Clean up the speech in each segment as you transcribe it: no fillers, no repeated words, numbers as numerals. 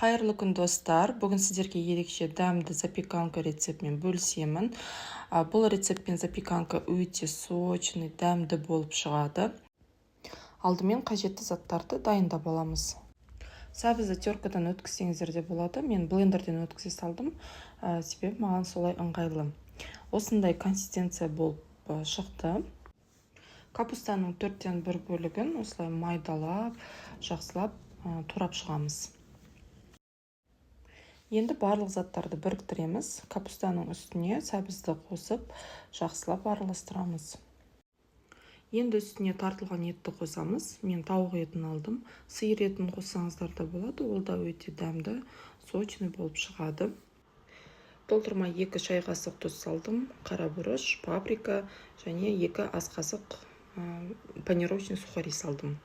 Қайырлы күн достар, бүгін сіздерге ерекше дәмді запеканка рецептімен бөлісемін. Бұл рецептпен запеканка өте сочный, дәмді болып шығады. Алдымен қажетті заттарды дайындап аламыз. Сәбізді теркадан өткізсеңіздер де болады. Мен блендерден өткізе салдым, себебі маған солай ыңғайлы. Осындай консистенция болып шықты. Капустаның 4-тен 1 бөлігін осылай майдалап, жақсылап турап шығамыз. Енді барлық заттарды біріктіреміз. Капустаның үстіне сәбізді қосып, жақсылап араластырамыз. Енді үстіне тартылған етті қосамыз. Мен тауық етін алдым. Сиыр етін қоссаңыздар да болады. Ол да өте дәмді, сочный болып шығады. Толтырма 2 шай қасық тұз салдым. Қара бұрыш, паприка және 2 ас қасық панировочный сухари салдым.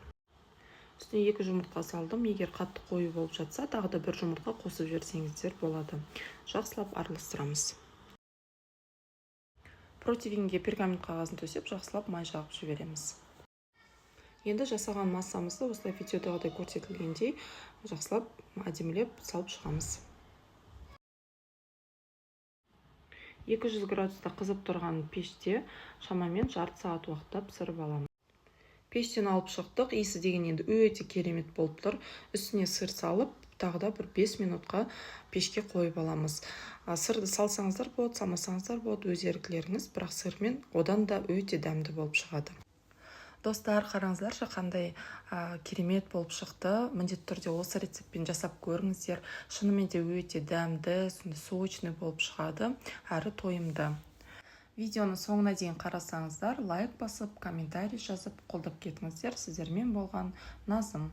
Үстіне 2 жұмыртқа салдым. Егер қатты қою болып жатса, тағы да 1 жұмыртқа қосып жіберсеңіздер болады. Жақсылап араластырамыз. Противеньге пергамент қағазын төсеп, жақсылап май жағып жібереміз. Енді жасаған массамызды осылай видеодағыдай көрсетілгендей жақсылап әдемілеп салып шығамыз. 200 градуста қызып тұрған пеште шамамен жарты сағат уақытта пісіріп аламыз. Пештен алып шықтық, иісі деген енді өте керемет болып тұр. Үстіне сыр салып, тағы да 5 минутқа пешке қойып аламыз. Сырды салсаңыздар болады, салмасаңыздар болады, өз еркілеріңіз, бірақ сырмен одан да өте дәмді болып шығады. Достар, қараңыздаршы қандай керемет болып шықты. Міндетті түрде осы рецептпен жасап көріңіздер. Шынымен де өте дәмді, сочный болып шығады, әрі тойымды. Видеоны соңына дейін қарасаңыздар, лайк басып, комментарий жазып, қолдап кетіңіздер. Сіздермен болған Назым.